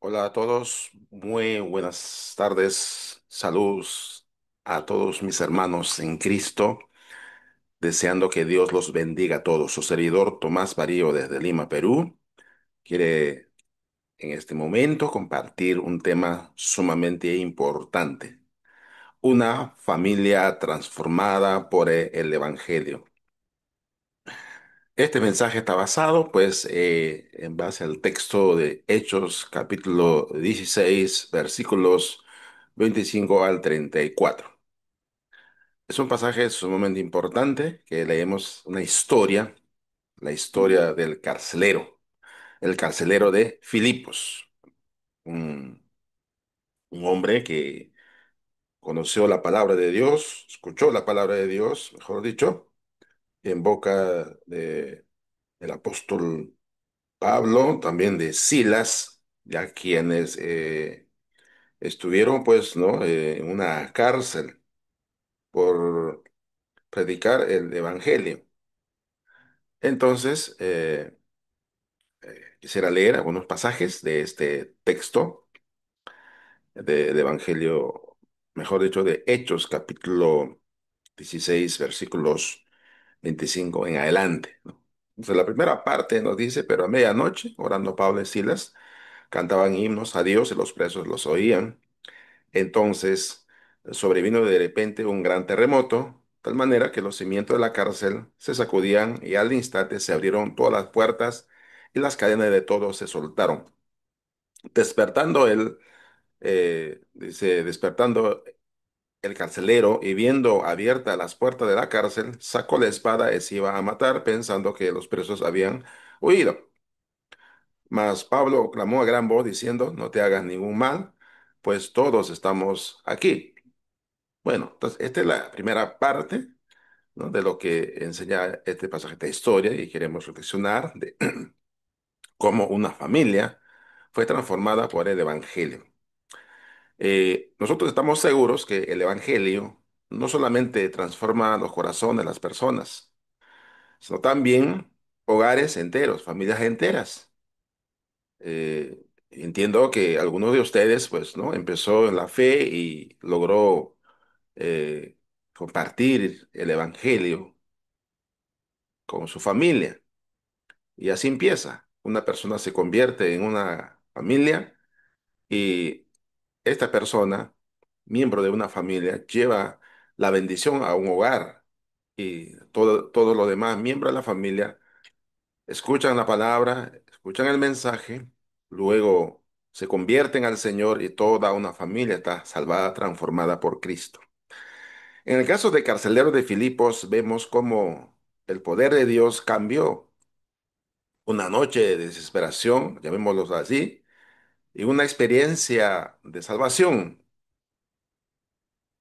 Hola a todos, muy buenas tardes, saludos a todos mis hermanos en Cristo, deseando que Dios los bendiga a todos. Su servidor Tomás Barío desde Lima, Perú, quiere en este momento compartir un tema sumamente importante, una familia transformada por el Evangelio. Este mensaje está basado, pues, en base al texto de Hechos, capítulo 16, versículos 25 al 34. Es un pasaje sumamente importante que leemos una historia, la historia del carcelero, el carcelero de Filipos, un, un hombre que conoció la palabra de Dios, escuchó la palabra de Dios, mejor dicho, en boca del apóstol Pablo, también de Silas, ya quienes estuvieron, pues, ¿no? En una cárcel por predicar el evangelio. Entonces, quisiera leer algunos pasajes de este texto de evangelio, mejor dicho, de Hechos, capítulo 16, versículos 25 en adelante, ¿no? Entonces, la primera parte nos dice, pero a medianoche, orando Pablo y Silas, cantaban himnos a Dios y los presos los oían. Entonces sobrevino de repente un gran terremoto, de tal manera que los cimientos de la cárcel se sacudían y al instante se abrieron todas las puertas y las cadenas de todos se soltaron. Despertando despertando el carcelero y viendo abiertas las puertas de la cárcel, sacó la espada y se iba a matar pensando que los presos habían huido. Mas Pablo clamó a gran voz diciendo, no te hagas ningún mal, pues todos estamos aquí. Bueno, entonces esta es la primera parte, ¿no? De lo que enseña este pasaje de historia y queremos reflexionar de cómo una familia fue transformada por el Evangelio. Nosotros estamos seguros que el Evangelio no solamente transforma los corazones de las personas, sino también hogares enteros, familias enteras. Entiendo que algunos de ustedes, pues, ¿no? Empezó en la fe y logró eh, compartir el Evangelio con su familia. Y así empieza. Una persona se convierte en una familia y esta persona, miembro de una familia, lleva la bendición a un hogar y todo lo demás, miembros de la familia, escuchan la palabra, escuchan el mensaje, luego se convierten al Señor y toda una familia está salvada, transformada por Cristo. En el caso de carcelero de Filipos, vemos cómo el poder de Dios cambió una noche de desesperación, llamémoslo así, y una experiencia de salvación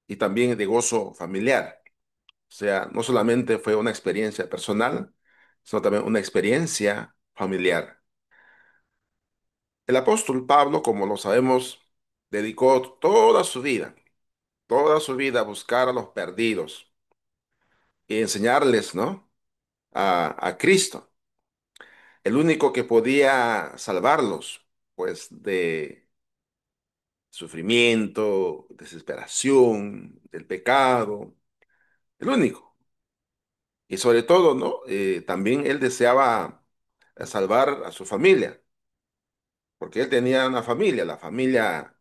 y también de gozo familiar. O sea, no solamente fue una experiencia personal, sino también una experiencia familiar. El apóstol Pablo, como lo sabemos, dedicó toda su vida a buscar a los perdidos y enseñarles, ¿no? A Cristo, el único que podía salvarlos, pues, de sufrimiento, desesperación, del pecado, el único. Y sobre todo, ¿no? También él deseaba salvar a su familia, porque él tenía una familia, la familia,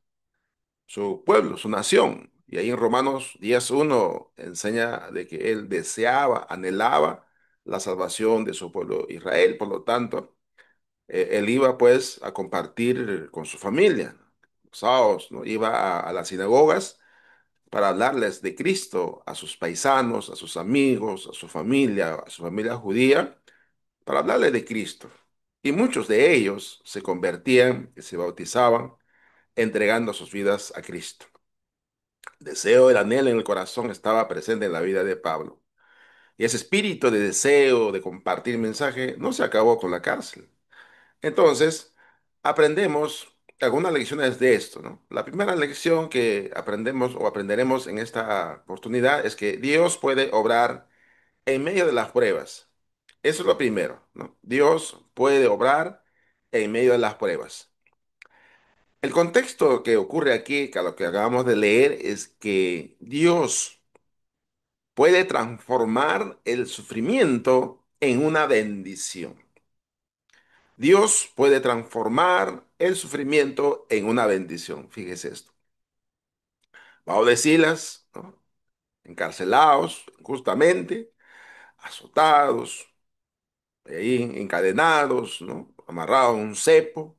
su pueblo, su nación. Y ahí en Romanos 10:1 enseña de que él deseaba, anhelaba la salvación de su pueblo Israel. Por lo tanto, él iba pues a compartir con su familia. Los sábados, ¿no? Iba a las sinagogas para hablarles de Cristo a sus paisanos, a sus amigos, a su familia judía, para hablarles de Cristo. Y muchos de ellos se convertían y se bautizaban, entregando sus vidas a Cristo. El deseo, el anhelo en el corazón estaba presente en la vida de Pablo. Y ese espíritu de deseo de compartir mensaje no se acabó con la cárcel. Entonces, aprendemos algunas lecciones de esto, ¿no? La primera lección que aprendemos o aprenderemos en esta oportunidad es que Dios puede obrar en medio de las pruebas. Eso es lo primero, ¿no? Dios puede obrar en medio de las pruebas. El contexto que ocurre aquí, que a lo que acabamos de leer, es que Dios puede transformar el sufrimiento en una bendición. Dios puede transformar el sufrimiento en una bendición. Fíjese esto. Pablo de Silas, ¿no? Encarcelados justamente, azotados, ahí encadenados, ¿no? Amarrados a un cepo.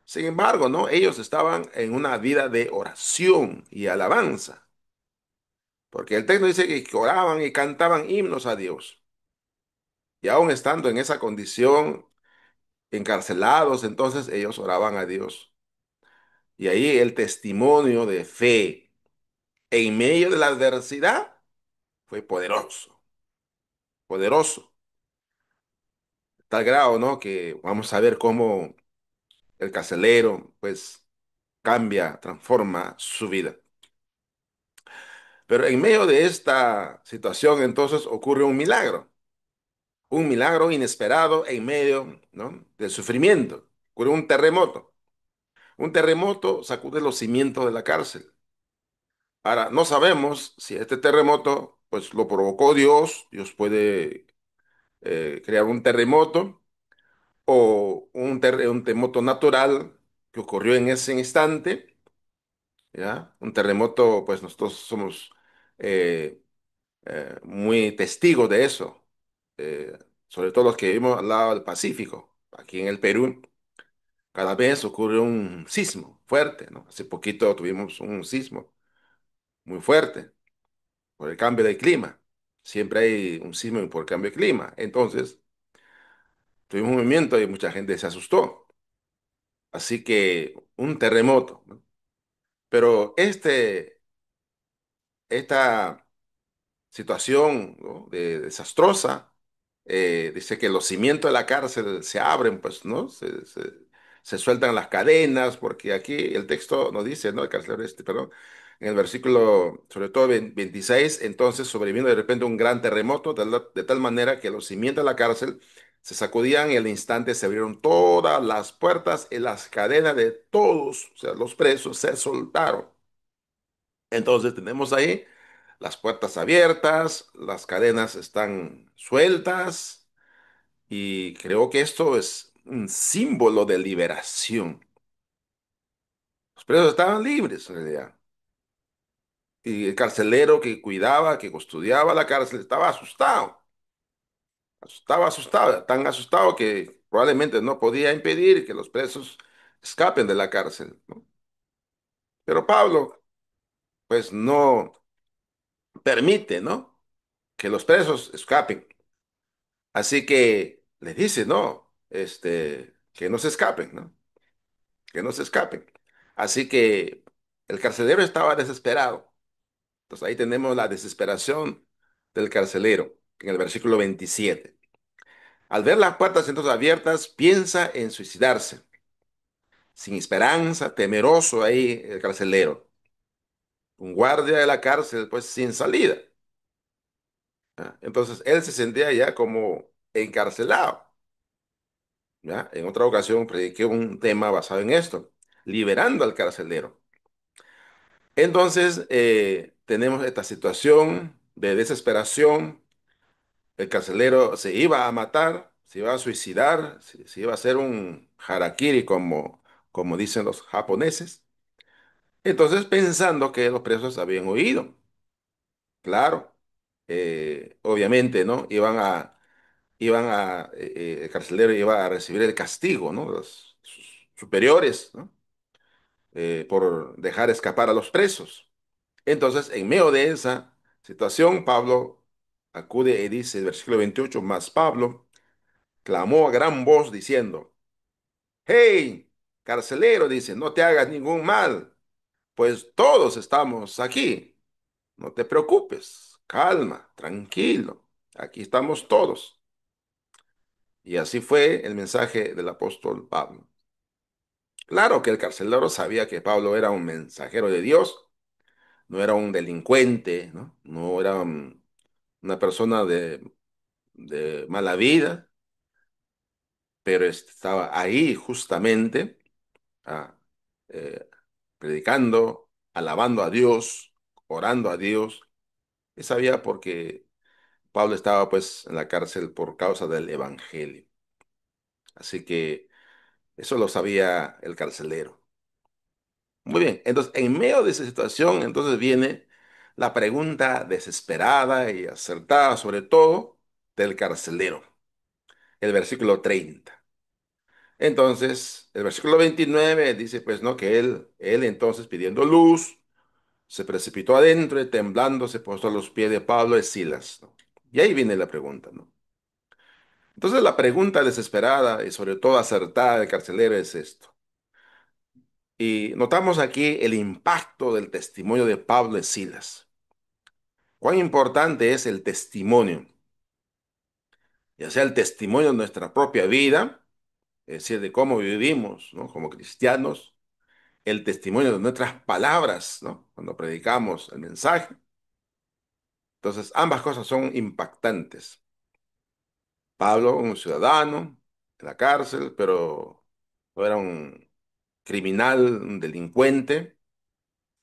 Sin embargo, ¿no? Ellos estaban en una vida de oración y alabanza, porque el texto dice que oraban y cantaban himnos a Dios. Y aún estando en esa condición, encarcelados, entonces ellos oraban a Dios. Y ahí el testimonio de fe en medio de la adversidad fue poderoso, poderoso. Tal grado, ¿no? Que vamos a ver cómo el carcelero, pues, cambia, transforma su vida. Pero en medio de esta situación, entonces, ocurre un milagro inesperado en medio, ¿no? del sufrimiento. Ocurre un terremoto. Un terremoto sacude los cimientos de la cárcel. Ahora, no sabemos si este terremoto, pues, lo provocó Dios. Dios puede crear un terremoto o un terremoto natural que ocurrió en ese instante, ¿ya? Un terremoto, pues nosotros somos eh, muy testigos de eso, eh, sobre todo los que vivimos al lado del Pacífico. Aquí en el Perú, cada vez ocurre un sismo fuerte, ¿no? Hace poquito tuvimos un sismo muy fuerte por el cambio de clima. Siempre hay un sismo por cambio de clima. Entonces, tuvimos un movimiento y mucha gente se asustó. Así que un terremoto, ¿no? Pero esta situación, ¿no? Desastrosa, dice que los cimientos de la cárcel se abren, pues, ¿no? Se sueltan las cadenas, porque aquí el texto nos dice, ¿no? El carcelero perdón, en el versículo, sobre todo 26, entonces sobrevino de repente un gran terremoto, de tal manera que los cimientos de la cárcel se sacudían y al instante se abrieron todas las puertas y las cadenas de todos, o sea, los presos se soltaron. Entonces tenemos ahí las puertas abiertas, las cadenas están sueltas y creo que esto es un símbolo de liberación. Los presos estaban libres en realidad. Y el carcelero que cuidaba, que custodiaba la cárcel, estaba asustado, tan asustado que probablemente no podía impedir que los presos escapen de la cárcel, ¿no? Pero Pablo, pues no permite, ¿no? Que los presos escapen. Así que les dice, no, que no se escapen, ¿no? Que no se escapen. Así que el carcelero estaba desesperado. Entonces ahí tenemos la desesperación del carcelero en el versículo 27. Al ver las puertas entonces abiertas, piensa en suicidarse, sin esperanza, temeroso ahí el carcelero. Un guardia de la cárcel, pues sin salida. ¿Ya? Entonces él se sentía ya como encarcelado. ¿Ya? En otra ocasión prediqué un tema basado en esto, liberando al carcelero. Entonces, tenemos esta situación de desesperación. El carcelero se iba a matar, se iba a suicidar, se iba a hacer un harakiri, como dicen los japoneses. Entonces, pensando que los presos habían huido, claro, obviamente, ¿no? El carcelero iba a recibir el castigo, ¿no? Sus superiores, ¿no? Por dejar escapar a los presos. Entonces, en medio de esa situación, Pablo acude y dice, el versículo 28, más Pablo clamó a gran voz diciendo, hey, carcelero, dice, no te hagas ningún mal, pues todos estamos aquí. No te preocupes, calma, tranquilo, aquí estamos todos. Y así fue el mensaje del apóstol Pablo. Claro que el carcelero sabía que Pablo era un mensajero de Dios, no era un delincuente, ¿no? No era una persona de mala vida, pero estaba ahí justamente, ah, eh, predicando, alabando a Dios, orando a Dios. Y sabía porque Pablo estaba pues en la cárcel por causa del evangelio. Así que eso lo sabía el carcelero. Muy bien, entonces en medio de esa situación, entonces viene la pregunta desesperada y acertada, sobre todo del carcelero, el versículo 30. Entonces, el versículo 29 dice, pues, ¿no? Que él entonces pidiendo luz, se precipitó adentro y temblando se puso a los pies de Pablo y Silas, ¿no? Y ahí viene la pregunta, ¿no? Entonces, la pregunta desesperada y sobre todo acertada del carcelero es esto. Y notamos aquí el impacto del testimonio de Pablo y Silas. Cuán importante es el testimonio, ya sea el testimonio de nuestra propia vida, es decir, de cómo vivimos, ¿no? Como cristianos, el testimonio de nuestras palabras, ¿no? Cuando predicamos el mensaje. Entonces, ambas cosas son impactantes. Pablo, un ciudadano de la cárcel, pero no era un criminal, un delincuente,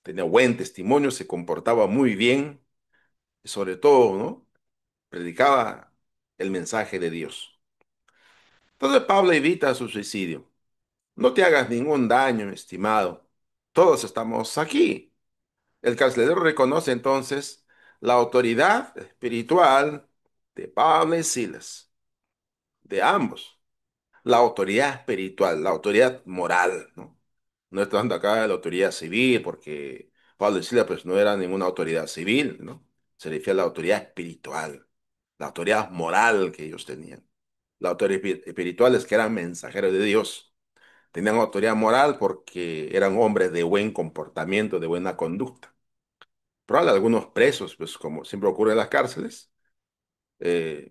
tenía buen testimonio, se comportaba muy bien y sobre todo, ¿no? Predicaba el mensaje de Dios. Entonces Pablo evita su suicidio. No te hagas ningún daño, mi estimado. Todos estamos aquí. El carcelero reconoce entonces la autoridad espiritual de Pablo y Silas, de ambos. La autoridad espiritual, la autoridad moral, ¿no? No estoy hablando acá de la autoridad civil, porque Pablo y Silas pues no era ninguna autoridad civil, ¿no? Se refiere a la autoridad espiritual, la autoridad moral que ellos tenían. La autoridad espiritual es que eran mensajeros de Dios. Tenían autoridad moral porque eran hombres de buen comportamiento, de buena conducta. Pero algunos presos, pues como siempre ocurre en las cárceles,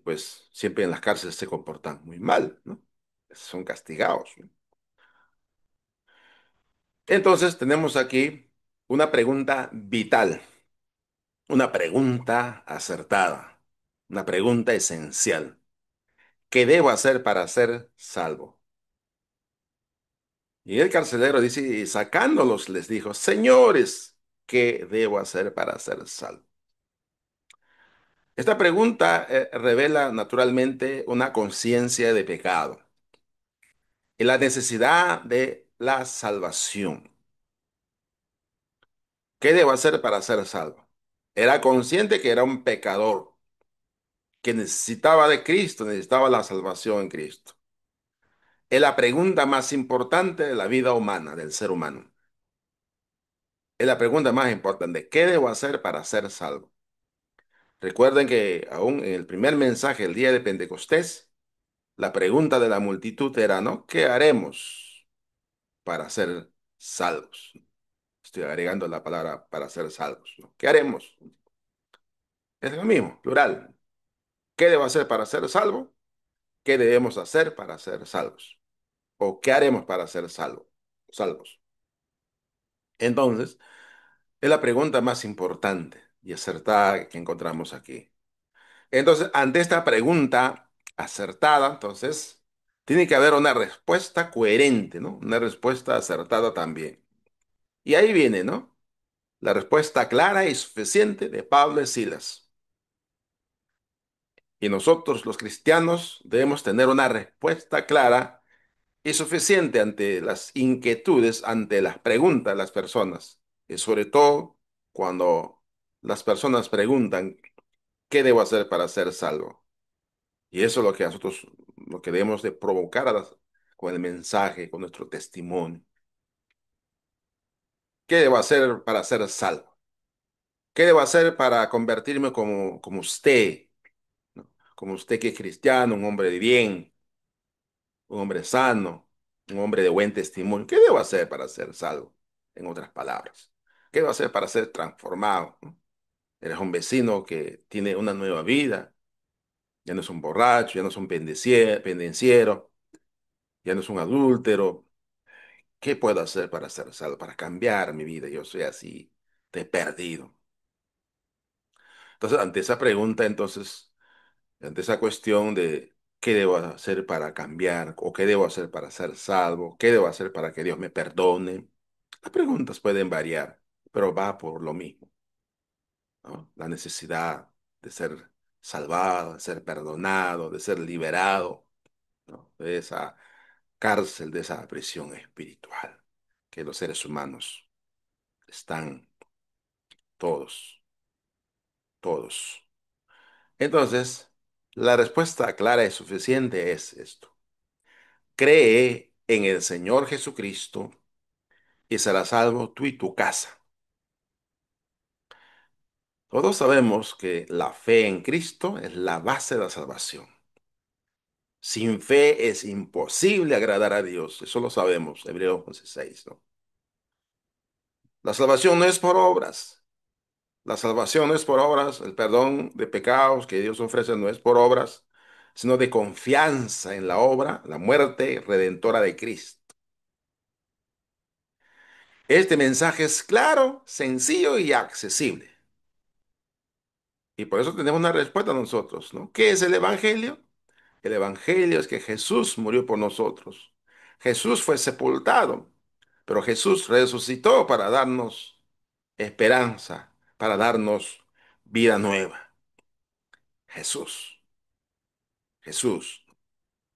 pues siempre en las cárceles se comportan muy mal, ¿no? Son castigados, ¿no? Entonces tenemos aquí una pregunta vital, una pregunta acertada, una pregunta esencial. ¿Qué debo hacer para ser salvo? Y el carcelero dice, y sacándolos, les dijo, señores, ¿qué debo hacer para ser salvo? Esta pregunta revela naturalmente una conciencia de pecado y la necesidad de la salvación. ¿Qué debo hacer para ser salvo? Era consciente que era un pecador, que necesitaba de Cristo, necesitaba la salvación en Cristo. Es la pregunta más importante de la vida humana, del ser humano. Es la pregunta más importante. ¿Qué debo hacer para ser salvo? Recuerden que aún en el primer mensaje, el día de Pentecostés, la pregunta de la multitud era, ¿no? ¿Qué haremos para ser salvos? Estoy agregando la palabra para ser salvos, ¿no? ¿Qué haremos? Es lo mismo, plural. ¿Qué debo hacer para ser salvo? ¿Qué debemos hacer para ser salvos? ¿O qué haremos para ser salvos? Entonces, es la pregunta más importante y acertada que encontramos aquí. Entonces, ante esta pregunta acertada, entonces, tiene que haber una respuesta coherente, ¿no? Una respuesta acertada también. Y ahí viene, ¿no? La respuesta clara y suficiente de Pablo y Silas. Y nosotros, los cristianos, debemos tener una respuesta clara y suficiente ante las inquietudes, ante las preguntas de las personas. Y sobre todo cuando las personas preguntan, ¿qué debo hacer para ser salvo? Y eso es lo que nosotros, lo que debemos de provocar con el mensaje, con nuestro testimonio. ¿Qué debo hacer para ser salvo? ¿Qué debo hacer para convertirme como usted, ¿no? Como usted que es cristiano, un hombre de bien, un hombre sano, un hombre de buen testimonio. ¿Qué debo hacer para ser salvo? En otras palabras, ¿qué debo hacer para ser transformado? ¿No? Eres un vecino que tiene una nueva vida, ya no es un borracho, ya no es un pendenciero, ya no es un adúltero. ¿Qué puedo hacer para ser salvo, para cambiar mi vida? Yo soy así, de perdido. Entonces, ante esa pregunta, entonces, ante esa cuestión de qué debo hacer para cambiar o qué debo hacer para ser salvo, qué debo hacer para que Dios me perdone, Las preguntas pueden variar, pero va por lo mismo, ¿no? La necesidad de ser salvado, de ser perdonado, de ser liberado, ¿no? De esa cárcel, de esa prisión espiritual que los seres humanos están todos, todos. Entonces, la respuesta clara y suficiente es esto. Cree en el Señor Jesucristo y serás salvo tú y tu casa. Todos sabemos que la fe en Cristo es la base de la salvación. Sin fe es imposible agradar a Dios. Eso lo sabemos, Hebreos 11:6, ¿no? La salvación no es por obras. La salvación no es por obras. El perdón de pecados que Dios ofrece no es por obras, sino de confianza en la obra, la muerte redentora de Cristo. Este mensaje es claro, sencillo y accesible. Y por eso tenemos una respuesta nosotros, ¿no? ¿Qué es el Evangelio? El Evangelio es que Jesús murió por nosotros. Jesús fue sepultado, pero Jesús resucitó para darnos esperanza, para darnos vida nueva. Jesús, Jesús,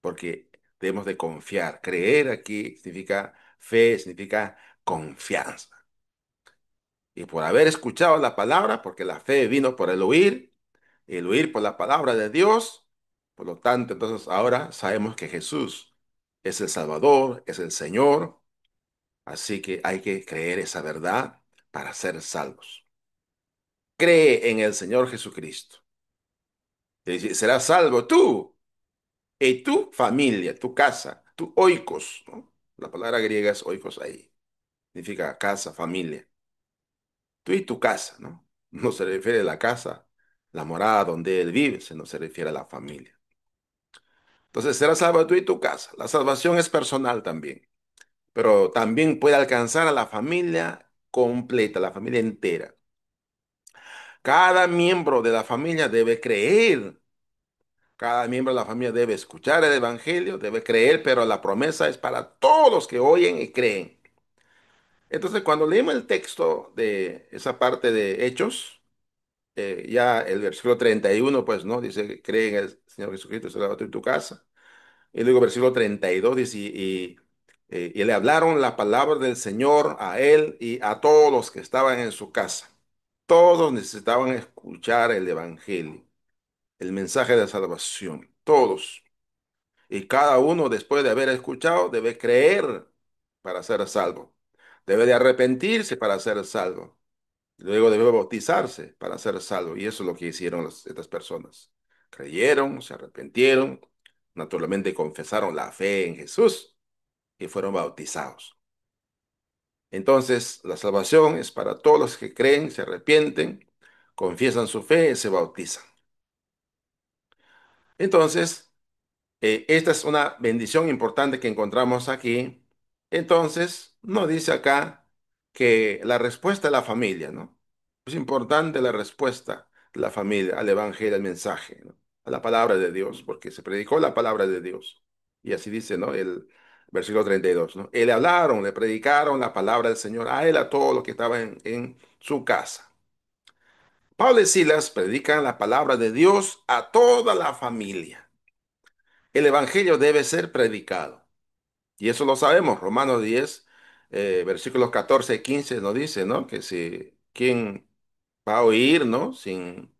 porque debemos de confiar. Creer aquí significa fe, significa confianza. Y por haber escuchado la palabra, porque la fe vino por el oír por la palabra de Dios, por lo tanto, entonces ahora sabemos que Jesús es el Salvador, es el Señor, así que hay que creer esa verdad para ser salvos. Cree en el Señor Jesucristo. Y dice, serás salvo tú y tu familia, tu casa, tu oikos, ¿no? La palabra griega es oikos ahí. Significa casa, familia. Tú y tu casa, ¿no? No se refiere a la casa, la morada donde él vive, sino se refiere a la familia. Entonces, serás salvo tú y tu casa. La salvación es personal también, pero también puede alcanzar a la familia completa, la familia entera. Cada miembro de la familia debe creer. Cada miembro de la familia debe escuchar el Evangelio, debe creer, pero la promesa es para todos los que oyen y creen. Entonces, cuando leemos el texto de esa parte de Hechos, ya el versículo 31 pues, ¿no? Dice, cree en el Señor Jesucristo, será tú y tu casa. Y luego versículo 32 dice, y le hablaron la palabra del Señor a él y a todos los que estaban en su casa. Todos necesitaban escuchar el Evangelio, el mensaje de salvación. Todos. Y cada uno, después de haber escuchado, debe creer para ser salvo. Debe de arrepentirse para ser salvo. Luego debe bautizarse para ser salvo. Y eso es lo que hicieron estas personas. Creyeron, se arrepintieron, naturalmente confesaron la fe en Jesús y fueron bautizados. Entonces, la salvación es para todos los que creen, se arrepienten, confiesan su fe y se bautizan. Entonces, esta es una bendición importante que encontramos aquí. Entonces, nos dice acá que la respuesta de la familia, ¿no? Es importante la respuesta de la familia al evangelio, al mensaje, ¿no? A la palabra de Dios, porque se predicó la palabra de Dios. Y así dice, ¿no? El versículo 32, ¿no? Y le hablaron, le predicaron la palabra del Señor a él, a todos los que estaban en su casa. Pablo y Silas predican la palabra de Dios a toda la familia. El evangelio debe ser predicado. Y eso lo sabemos. Romanos 10, versículos 14 y 15 nos dice, ¿no? Que si quién va a oír, ¿no? Sin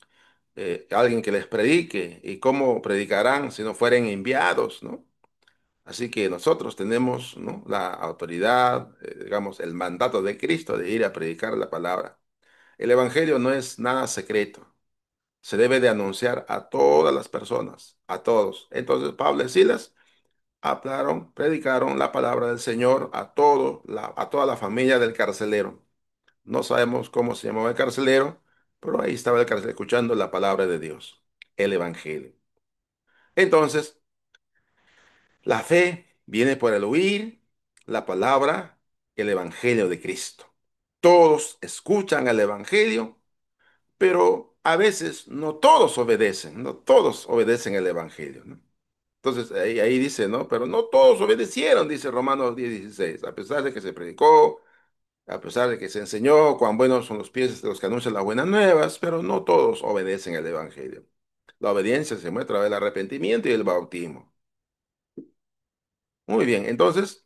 alguien que les predique. ¿Y cómo predicarán si no fueren enviados, ¿no? Así que nosotros tenemos, ¿no? La autoridad, digamos, el mandato de Cristo de ir a predicar la palabra. El evangelio no es nada secreto. Se debe de anunciar a todas las personas, a todos. Entonces, Pablo y Silas hablaron, predicaron la palabra del Señor a toda la familia del carcelero. No sabemos cómo se llamaba el carcelero, pero ahí estaba el carcelero escuchando la palabra de Dios, el Evangelio. Entonces, la fe viene por el oír la palabra, el Evangelio de Cristo. Todos escuchan el Evangelio, pero a veces no todos obedecen, no todos obedecen el Evangelio, ¿no? Entonces ahí dice, ¿no? Pero no todos obedecieron, dice Romanos 10:16, a pesar de que se predicó, a pesar de que se enseñó cuán buenos son los pies de los que anuncian las buenas nuevas, pero no todos obedecen el Evangelio. La obediencia se muestra del arrepentimiento y el bautismo. Muy bien, entonces,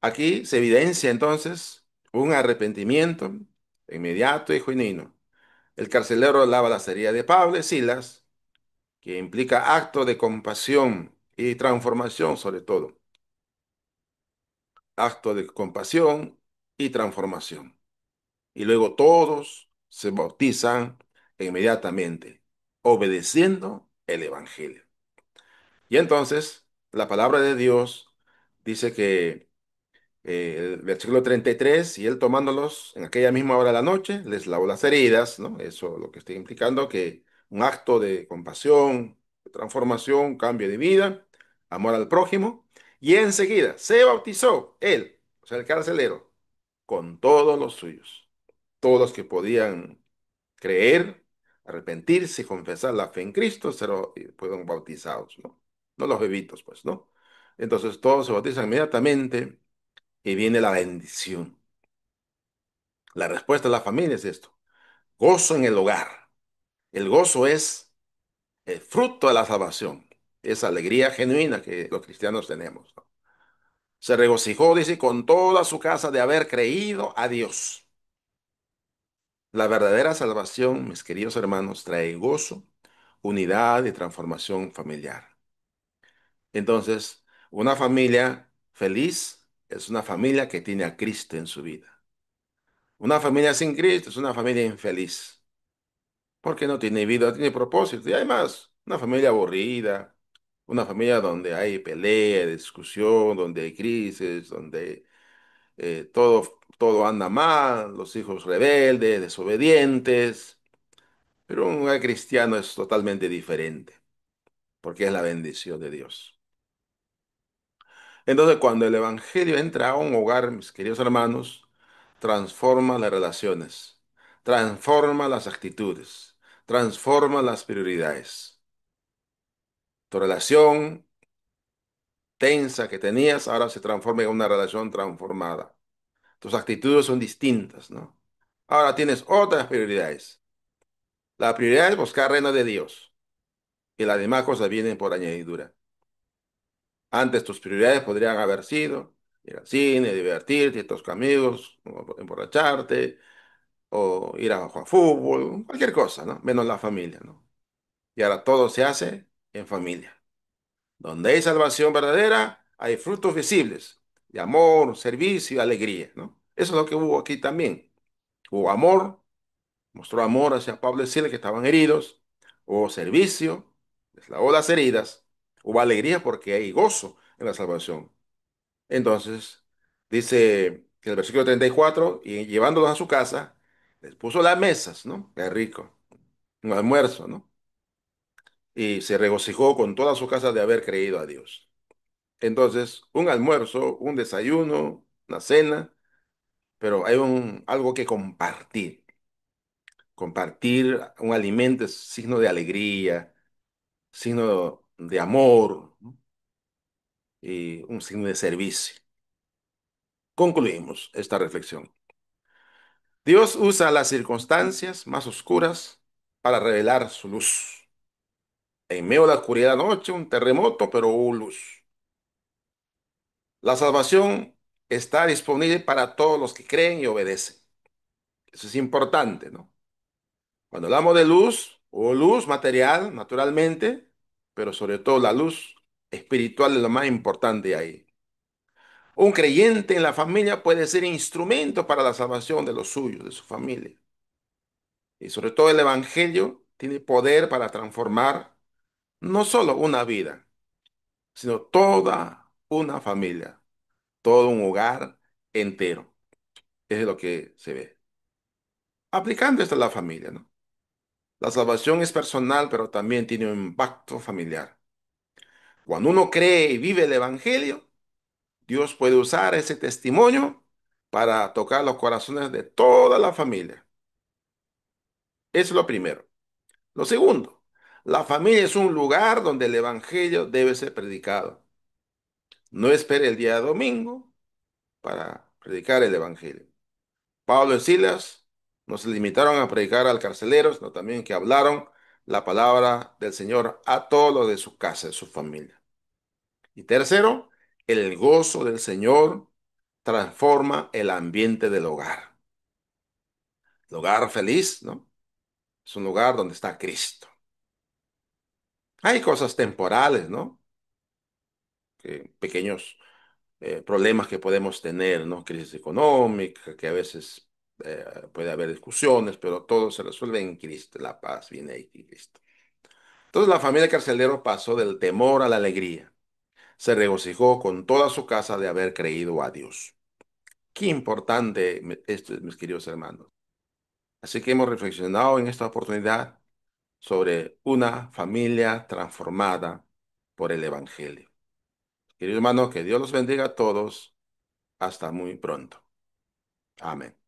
aquí se evidencia entonces un arrepentimiento inmediato y genuino. El carcelero lava la herida de Pablo y Silas, que implica acto de compasión y transformación sobre todo. Acto de compasión y transformación. Y luego todos se bautizan inmediatamente, obedeciendo el Evangelio. Y entonces la palabra de Dios dice que el versículo 33, y él tomándolos en aquella misma hora de la noche, les lavó las heridas, ¿no? Eso lo que está implicando que un acto de compasión, de transformación, cambio de vida, amor al prójimo, y enseguida se bautizó él, o sea, el carcelero, con todos los suyos, todos los que podían creer, arrepentirse y confesar la fe en Cristo, fueron bautizados, ¿no? No los bebitos, pues, ¿no? Entonces todos se bautizan inmediatamente y viene la bendición. La respuesta de la familia es esto: gozo en el hogar. El gozo es el fruto de la salvación, esa alegría genuina que los cristianos tenemos, ¿no? Se regocijó, dice, con toda su casa de haber creído a Dios. La verdadera salvación, mis queridos hermanos, trae gozo, unidad y transformación familiar. Entonces, una familia feliz es una familia que tiene a Cristo en su vida. Una familia sin Cristo es una familia infeliz, porque no tiene vida, no tiene propósito. Y además, una familia aburrida, una familia donde hay pelea, discusión, donde hay crisis, donde todo anda mal, los hijos rebeldes, desobedientes. Pero un hogar cristiano es totalmente diferente, porque es la bendición de Dios. Entonces, cuando el Evangelio entra a un hogar, mis queridos hermanos, transforma las relaciones, transforma las actitudes, transforma las prioridades. Tu relación tensa que tenías ahora se transforma en una relación transformada. Tus actitudes son distintas, ¿no? Ahora tienes otras prioridades. La prioridad es buscar el reino de Dios y las demás cosas vienen por añadidura. Antes tus prioridades podrían haber sido ir al cine, divertirte, ir a tus amigos, o emborracharte, o ir a jugar fútbol, cualquier cosa, ¿no? Menos la familia, ¿no? Y ahora todo se hace en familia. Donde hay salvación verdadera, hay frutos visibles de amor, servicio y alegría, ¿no? Eso es lo que hubo aquí también. Hubo amor, mostró amor hacia Pablo y Silas que estaban heridos. Hubo servicio, les lavó las heridas. Hubo alegría porque hay gozo en la salvación. Entonces, dice que el versículo 34, y llevándolos a su casa, les puso las mesas, ¿no? Qué rico, un almuerzo, ¿no? Y se regocijó con toda su casa de haber creído a Dios. Entonces, un almuerzo, un desayuno, una cena, pero hay algo que compartir. Compartir un alimento es signo de alegría, signo de amor, ¿no? Y un signo de servicio. Concluimos esta reflexión. Dios usa las circunstancias más oscuras para revelar su luz. En medio de la oscuridad de la noche, un terremoto, pero hubo luz. La salvación está disponible para todos los que creen y obedecen. Eso es importante, ¿no? Cuando hablamos de luz, o luz material, naturalmente, pero sobre todo la luz espiritual es lo más importante ahí. Un creyente en la familia puede ser instrumento para la salvación de los suyos, de su familia. Y sobre todo el Evangelio tiene poder para transformar no solo una vida, sino toda una familia, todo un hogar entero. Es lo que se ve. Aplicando esto a la familia, ¿no? La salvación es personal, pero también tiene un impacto familiar. Cuando uno cree y vive el Evangelio, Dios puede usar ese testimonio para tocar los corazones de toda la familia. Eso es lo primero. Lo segundo, la familia es un lugar donde el Evangelio debe ser predicado. No espere el día domingo para predicar el Evangelio. Pablo y Silas no se limitaron a predicar al carcelero, sino también que hablaron la palabra del Señor a todos los de su casa, de su familia. Y tercero, el gozo del Señor transforma el ambiente del hogar. El hogar feliz, ¿no? Es un lugar donde está Cristo. Hay cosas temporales, ¿no? Pequeños problemas que podemos tener, ¿no? Crisis económica, que a veces puede haber discusiones, pero todo se resuelve en Cristo. La paz viene ahí en Cristo. Entonces la familia Carcelero pasó del temor a la alegría. Se regocijó con toda su casa de haber creído a Dios. Qué importante esto, mis queridos hermanos. Así que hemos reflexionado en esta oportunidad sobre una familia transformada por el Evangelio. Queridos hermanos, que Dios los bendiga a todos. Hasta muy pronto. Amén.